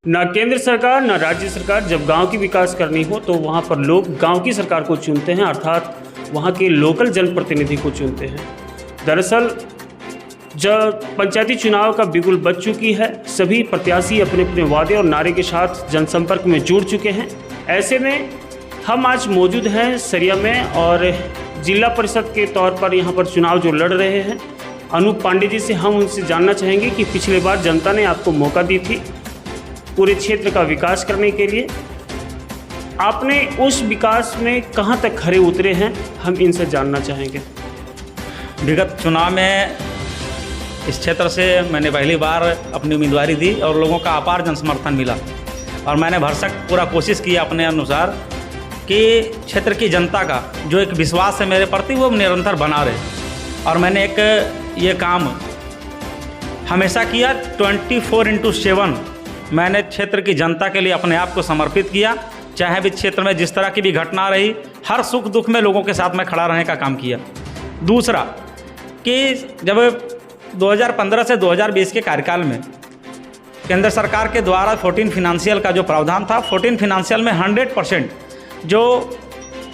ना केंद्र सरकार ना राज्य सरकार जब गांव की विकास करनी हो तो वहां पर लोग गांव की सरकार को चुनते हैं, अर्थात वहां के लोकल जनप्रतिनिधि को चुनते हैं। दरअसल जब पंचायती चुनाव का बिगुल बज चुकी है, सभी प्रत्याशी अपने अपने वादे और नारे के साथ जनसंपर्क में जुड़ चुके हैं। ऐसे में हम आज मौजूद हैं सरिया में और जिला परिषद के तौर पर यहाँ पर चुनाव जो लड़ रहे हैं अनूप पांडे जी से हम उनसे जानना चाहेंगे कि पिछले बार जनता ने आपको मौका दी थी पूरे क्षेत्र का विकास करने के लिए, आपने उस विकास में कहां तक खरे उतरे हैं, हम इनसे जानना चाहेंगे। विगत चुनाव में इस क्षेत्र से मैंने पहली बार अपनी उम्मीदवारी दी और लोगों का अपार जनसमर्थन मिला और मैंने भरसक पूरा कोशिश की अपने अनुसार कि क्षेत्र की जनता का जो एक विश्वास है मेरे प्रति वो निरंतर बना रहे। और मैंने एक ये काम हमेशा किया, 24/7 मैंने क्षेत्र की जनता के लिए अपने आप को समर्पित किया। चाहे भी क्षेत्र में जिस तरह की भी घटना रही, हर सुख दुख में लोगों के साथ में खड़ा रहने का काम किया। दूसरा कि जब 2015 से 2020 के कार्यकाल में केंद्र सरकार के द्वारा 14 फाइनेंशियल का जो प्रावधान था, 14 फाइनेंशियल में 100% जो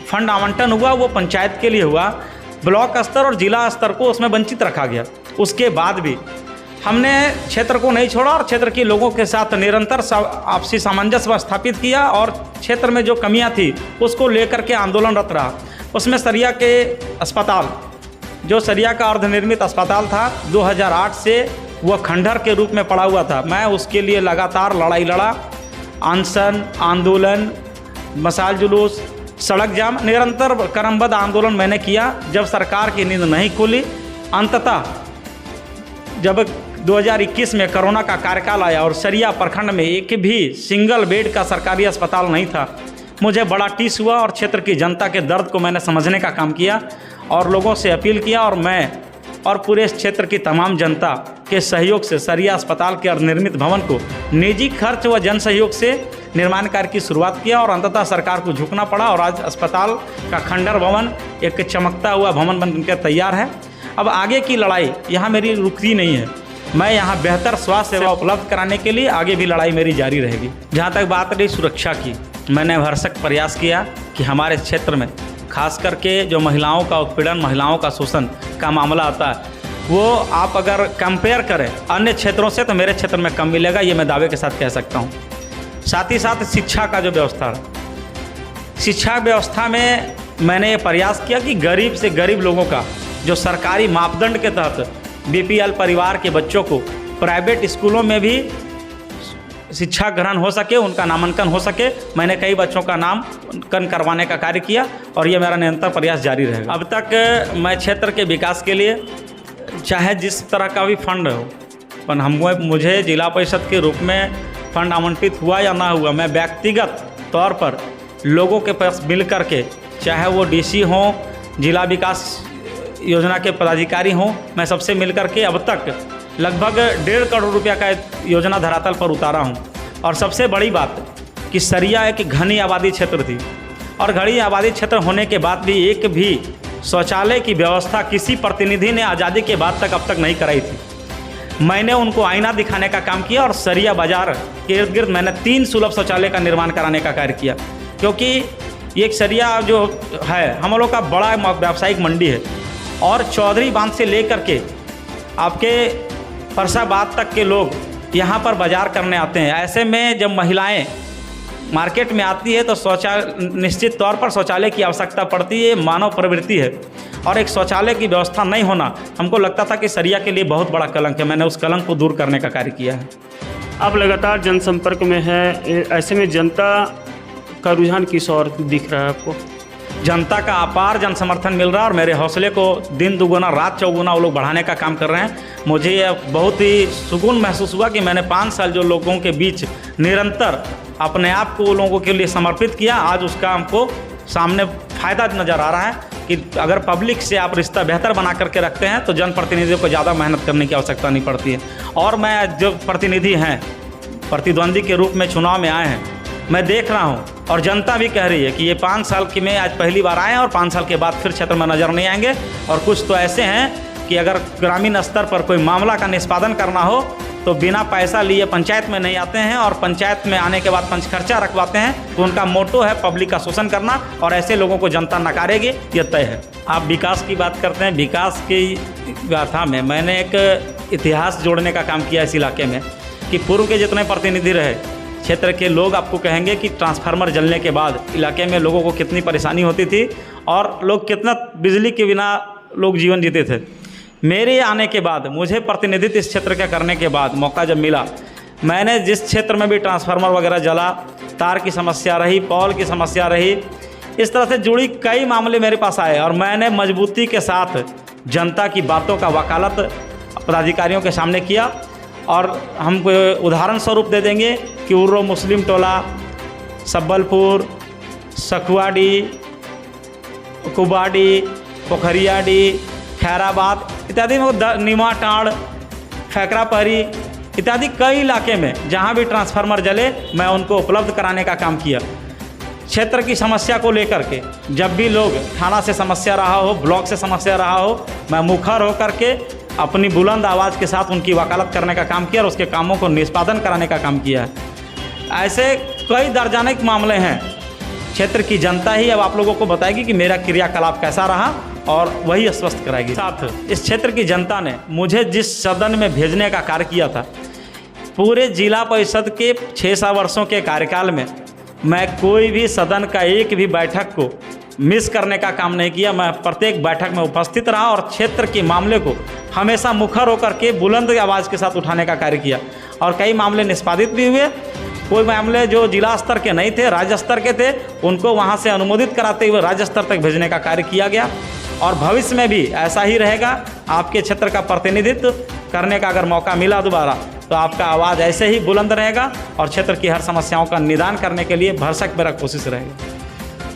फंड आवंटन हुआ वो पंचायत के लिए हुआ। ब्लॉक स्तर और जिला स्तर को उसमें वंचित रखा गया। उसके बाद भी हमने क्षेत्र को नहीं छोड़ा और क्षेत्र के लोगों के साथ निरंतर आपसी सामंजस्य स्थापित किया और क्षेत्र में जो कमियां थी उसको लेकर के आंदोलनरत रहा। उसमें सरिया के अस्पताल, जो सरिया का अर्धनिर्मित अस्पताल था, 2008 से वह खंडहर के रूप में पड़ा हुआ था। मैं उसके लिए लगातार लड़ाई लड़ा, अनशन, आंदोलन, मसाल जुलूस, सड़क जाम, निरंतर क्रमबद्ध आंदोलन मैंने किया। जब सरकार की नींद नहीं खुली, अंततः जब 2021 में कोरोना का कार्यकाल आया और सरिया प्रखंड में एक भी सिंगल बेड का सरकारी अस्पताल नहीं था, मुझे बड़ा टीस हुआ और क्षेत्र की जनता के दर्द को मैंने समझने का काम किया और लोगों से अपील किया और मैं और पूरे क्षेत्र की तमाम जनता के सहयोग से सरिया अस्पताल के निर्मित भवन को निजी खर्च व जन सहयोग से निर्माण कार्य की शुरुआत किया और अंततः सरकार को झुकना पड़ा और आज अस्पताल का खंडहर भवन एक चमकता हुआ भवन बनकर तैयार है। अब आगे की लड़ाई यहाँ मेरी रुकती नहीं है। मैं यहाँ बेहतर स्वास्थ्य सेवा उपलब्ध कराने के लिए आगे भी लड़ाई मेरी जारी रहेगी। जहाँ तक बात रही सुरक्षा की, मैंने भरसक प्रयास किया कि हमारे क्षेत्र में खास करके जो महिलाओं का उत्पीड़न, महिलाओं का शोषण का मामला आता है, वो आप अगर कंपेयर करें अन्य क्षेत्रों से तो मेरे क्षेत्र में कम मिलेगा, ये मैं दावे के साथ कह सकता हूँ। साथ ही साथ शिक्षा का जो व्यवस्था है, शिक्षा व्यवस्था में मैंने ये प्रयास किया कि गरीब से गरीब लोगों का जो सरकारी मापदंड के तहत बीपीएल परिवार के बच्चों को प्राइवेट स्कूलों में भी शिक्षा ग्रहण हो सके, उनका नामांकन हो सके। मैंने कई बच्चों का नामांकन करवाने का कार्य किया और ये मेरा निरंतर प्रयास जारी रहेगा। अब तक मैं क्षेत्र के विकास के लिए चाहे जिस तरह का भी फंड हो, पर मुझे जिला परिषद के रूप में फंड आवंटित हुआ या ना हुआ, मैं व्यक्तिगत तौर पर लोगों के पास मिल करके, चाहे वो डीसी हों, जिला विकास योजना के पदाधिकारी हों, मैं सबसे मिल करके अब तक लगभग 1.5 करोड़ रुपया का योजना धरातल पर उतारा हूं। और सबसे बड़ी बात कि सरिया एक घनी आबादी क्षेत्र थी और घनी आबादी क्षेत्र होने के बाद भी एक भी शौचालय की व्यवस्था किसी प्रतिनिधि ने आज़ादी के बाद तक अब तक नहीं कराई थी। मैंने उनको आईना दिखाने का काम किया और सरिया बाजार के इर्द गिर्द मैंने 3 सुलभ शौचालय का निर्माण कराने का कार्य किया, क्योंकि ये एक सरिया जो है हम लोग का बड़ा व्यावसायिक मंडी है और चौधरी बांध से लेकर के आपके फरसाबाद तक के लोग यहाँ पर बाजार करने आते हैं। ऐसे में जब महिलाएं मार्केट में आती है तो शौचालय, निश्चित तौर पर शौचालय की आवश्यकता पड़ती है, मानव प्रवृत्ति है और एक शौचालय की व्यवस्था नहीं होना हमको लगता था कि सरिया के लिए बहुत बड़ा कलंक है। मैंने उस कलंक को दूर करने का कार्य किया है। आप लगातार जनसंपर्क में हैं, ऐसे में जनता का रुझान किस ओर दिख रहा है आपको? जनता का अपार जन समर्थन मिल रहा है और मेरे हौसले को दिन दुगुना रात चौगुना वो लोग बढ़ाने का काम कर रहे हैं। मुझे यह बहुत ही सुकून महसूस हुआ कि मैंने 5 साल जो लोगों के बीच निरंतर अपने आप को लोगों के लिए समर्पित किया, आज उसका हमको सामने फ़ायदा नज़र आ रहा है कि अगर पब्लिक से आप रिश्ता बेहतर बना करके रखते हैं तो जनप्रतिनिधियों को ज़्यादा मेहनत करने की आवश्यकता नहीं पड़ती है। और मैं जो प्रतिनिधि हैं, प्रतिद्वंदी के रूप में चुनाव में आए हैं, मैं देख रहा हूँ और जनता भी कह रही है कि ये 5 साल की में आज पहली बार आए हैं और 5 साल के बाद फिर क्षेत्र में नज़र नहीं आएंगे। और कुछ तो ऐसे हैं कि अगर ग्रामीण स्तर पर कोई मामला का निष्पादन करना हो तो बिना पैसा लिए पंचायत में नहीं आते हैं और पंचायत में आने के बाद पंचखर्चा रखवाते हैं। तो उनका मोटो है पब्लिक का शोषण करना और ऐसे लोगों को जनता नकारेगी, ये तय है। आप विकास की बात करते हैं, विकास की गाथा में मैंने एक इतिहास जोड़ने का काम किया इस इलाके में कि पूर्व के जितने प्रतिनिधि रहे क्षेत्र के लोग आपको कहेंगे कि ट्रांसफार्मर जलने के बाद इलाके में लोगों को कितनी परेशानी होती थी और लोग कितना बिजली के बिना लोग जीवन जीते थे। मेरे आने के बाद, मुझे प्रतिनिधित्व इस क्षेत्र का करने के बाद मौका जब मिला, मैंने जिस क्षेत्र में भी ट्रांसफार्मर वगैरह जला, तार की समस्या रही, पॉल की समस्या रही, इस तरह से जुड़ी कई मामले मेरे पास आए और मैंने मजबूती के साथ जनता की बातों का वकालत पदाधिकारियों के सामने किया। और हम उदाहरण स्वरूप दे देंगे कि उर्रो मुस्लिम टोला, सब्बलपुर, सखुआडी, कुबाडी, पोखरियाडी, खैराबाद इत्यादि में, नीमाटाड़, फैकरापहरी इत्यादि कई इलाके में जहां भी ट्रांसफार्मर जले मैं उनको उपलब्ध कराने का काम किया। क्षेत्र की समस्या को लेकर के जब भी लोग थाना से समस्या रहा हो, ब्लॉक से समस्या रहा हो, मैं मुखर होकर के अपनी बुलंद आवाज़ के साथ उनकी वकालत करने का काम किया और उसके कामों को निष्पादन कराने का काम किया है। ऐसे कई दर्जनिक मामले हैं। क्षेत्र की जनता ही अब आप लोगों को बताएगी कि मेरा क्रियाकलाप कैसा रहा और वही आश्वस्त कराएगी। साथ इस क्षेत्र की जनता ने मुझे जिस सदन में भेजने का कार्य किया था, पूरे जिला परिषद के 6 वर्षों के कार्यकाल में मैं कोई भी सदन का एक भी बैठक को मिस करने का काम नहीं किया। मैं प्रत्येक बैठक में उपस्थित रहा और क्षेत्र के मामले को हमेशा मुखर होकर के बुलंद आवाज़ के साथ उठाने का कार्य किया और कई मामले निष्पादित भी हुए। कोई मामले जो जिला स्तर के नहीं थे, राज्य स्तर के थे, उनको वहां से अनुमोदित कराते हुए राज्य स्तर तक भेजने का कार्य किया गया और भविष्य में भी ऐसा ही रहेगा। आपके क्षेत्र का प्रतिनिधित्व करने का अगर मौका मिला दोबारा तो आपका आवाज़ ऐसे ही बुलंद रहेगा और क्षेत्र की हर समस्याओं का निदान करने के लिए भरसक मेरा कोशिश रहेगी।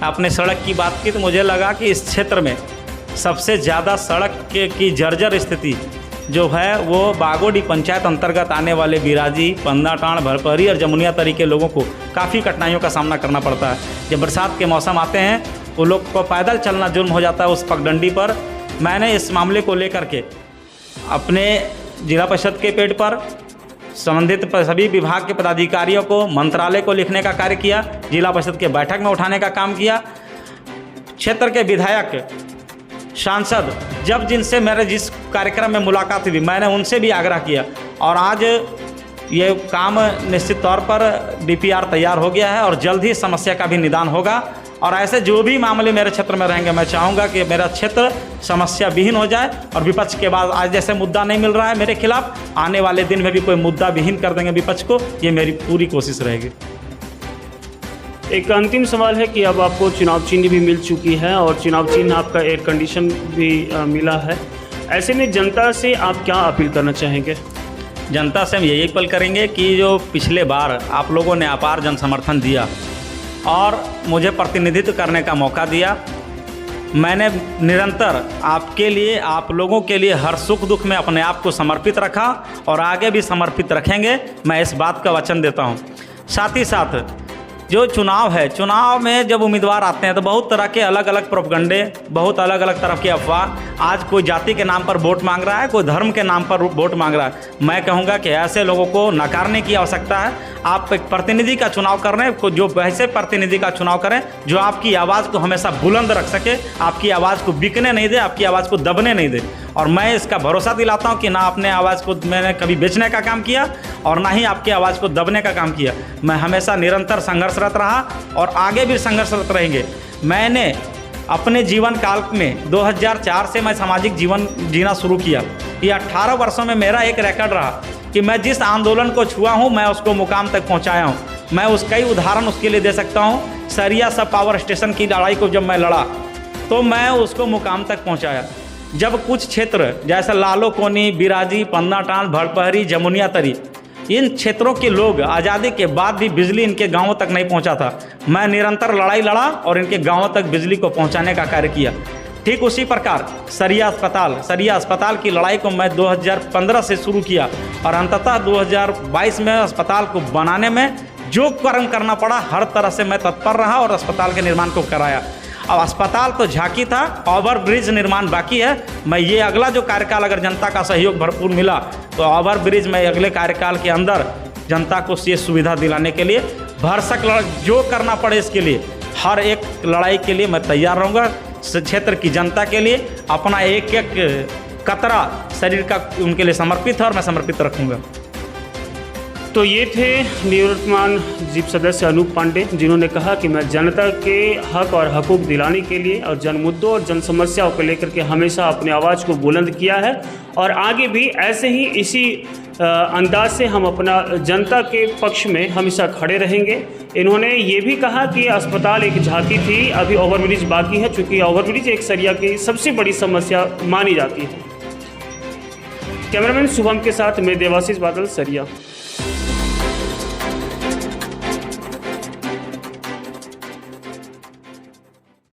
आपने सड़क की बात की तो मुझे लगा कि इस क्षेत्र में सबसे ज़्यादा सड़क की जर्जर स्थिति जो है वो बागोडी पंचायत अंतर्गत आने वाले बिराजी, पंदाटाण, भरपहरी और जमुनिया तरी के लोगों को काफ़ी कठिनाइयों का सामना करना पड़ता है। जब बरसात के मौसम आते हैं वो लोग को पैदल चलना जुर्म हो जाता है उस पगडंडी पर। मैंने इस मामले को लेकर के अपने जिला परिषद के पेड़ पर संबंधित सभी विभाग के पदाधिकारियों को, मंत्रालय को लिखने का कार्य किया, जिला परिषद के बैठक में उठाने का काम किया। क्षेत्र के विधायक, सांसद जब जिनसे मेरे जिस कार्यक्रम में मुलाकात हुई मैंने उनसे भी आग्रह किया और आज ये काम निश्चित तौर पर DPR तैयार हो गया है और जल्द ही समस्या का भी निदान होगा। और ऐसे जो भी मामले मेरे क्षेत्र में रहेंगे मैं चाहूँगा कि मेरा क्षेत्र समस्या विहीन हो जाए और विपक्ष के बाद आज जैसे मुद्दा नहीं मिल रहा है मेरे खिलाफ, आने वाले दिन में भी कोई मुद्दा विहीन कर देंगे विपक्ष को, ये मेरी पूरी कोशिश रहेगी। एक अंतिम सवाल है कि अब आपको चुनाव चिन्ह भी मिल चुकी है और चुनाव चिन्ह आपका एयर कंडीशन भी मिला है। ऐसे में जनता से आप क्या अपील करना चाहेंगे? जनता से हम यही अपील करेंगे कि जो पिछले बार आप लोगों ने अपार जन समर्थन दिया और मुझे प्रतिनिधित्व करने का मौका दिया, मैंने निरंतर आपके लिए, आप लोगों के लिए हर सुख दुख में अपने आप को समर्पित रखा और आगे भी समर्पित रखेंगे, मैं इस बात का वचन देता हूँ। साथ ही साथ जो चुनाव है, चुनाव में जब उम्मीदवार आते हैं तो बहुत तरह के अलग अलग प्रोपगंडे, बहुत अलग अलग तरह के अफवाह, आज कोई जाति के नाम पर वोट मांग रहा है, कोई धर्म के नाम पर वोट मांग रहा है। मैं कहूँगा कि ऐसे लोगों को नकारने की आवश्यकता है। आप एक प्रतिनिधि का चुनाव कर रहे हैं, जो वैसे प्रतिनिधि का चुनाव करें जो आपकी आवाज़ को हमेशा बुलंद रख सके, आपकी आवाज़ को बिकने नहीं दे, आपकी आवाज़ को दबने नहीं दे। और मैं इसका भरोसा दिलाता हूं कि ना अपने आवाज़ को मैंने कभी बेचने का काम किया और ना ही आपकी आवाज़ को दबने का काम किया। मैं हमेशा निरंतर संघर्षरत रहा और आगे भी संघर्षरत रहेंगे। मैंने अपने जीवन काल में 2004 से मैं सामाजिक जीवन जीना शुरू किया। ये 18 वर्षों में मेरा एक रिकॉर्ड रहा कि मैं जिस आंदोलन को छुआ हूँ मैं उसको मुकाम तक पहुँचाया हूँ। मैं उसका ही उदाहरण उसके लिए दे सकता हूँ। सरिया सब पावर स्टेशन की लड़ाई को जब मैं लड़ा तो मैं उसको मुकाम तक पहुँचाया। जब कुछ क्षेत्र जैसे लालो कोनी, बिराजी, पंदाटाण, भड़पहरी, जमुनिया तरी, इन क्षेत्रों के लोग आज़ादी के बाद भी बिजली इनके गांवों तक नहीं पहुंचा था, मैं निरंतर लड़ाई लड़ा और इनके गांवों तक बिजली को पहुंचाने का कार्य किया। ठीक उसी प्रकार सरिया अस्पताल की लड़ाई को मैं 2015 से शुरू किया और अंततः 2022 में अस्पताल को बनाने में जो कर्म करना पड़ा हर तरह से मैं तत्पर रहा और अस्पताल के निर्माण को कराया। अब अस्पताल तो झांकी था, ओवर ब्रिज निर्माण बाकी है। मैं ये अगला जो कार्यकाल अगर जनता का सहयोग भरपूर मिला तो ओवर ब्रिज में अगले कार्यकाल के अंदर जनता को ये सुविधा दिलाने के लिए भरसक जो करना पड़े इसके लिए हर एक लड़ाई के लिए मैं तैयार रहूँगा। इस क्षेत्र की जनता के लिए अपना एक एक कतरा शरीर का उनके लिए समर्पित है और मैं समर्पित रखूँगा। तो ये थे निवर्तमान जीप सदस्य अनूप पांडे, जिन्होंने कहा कि मैं जनता के हक और हकूक़ दिलाने के लिए और जन मुद्दों और जन समस्याओं को लेकर के हमेशा अपनी आवाज़ को बुलंद किया है और आगे भी ऐसे ही इसी अंदाज से हम अपना जनता के पक्ष में हमेशा खड़े रहेंगे। इन्होंने ये भी कहा कि अस्पताल एक झांकी थी, अभी ओवरब्रिज बाकी है, चूँकि ओवरब्रिज एक सरिया की सबसे बड़ी समस्या मानी जाती है। कैमरामैन शुभम के साथ मैं देवाशीष बादल, सरिया।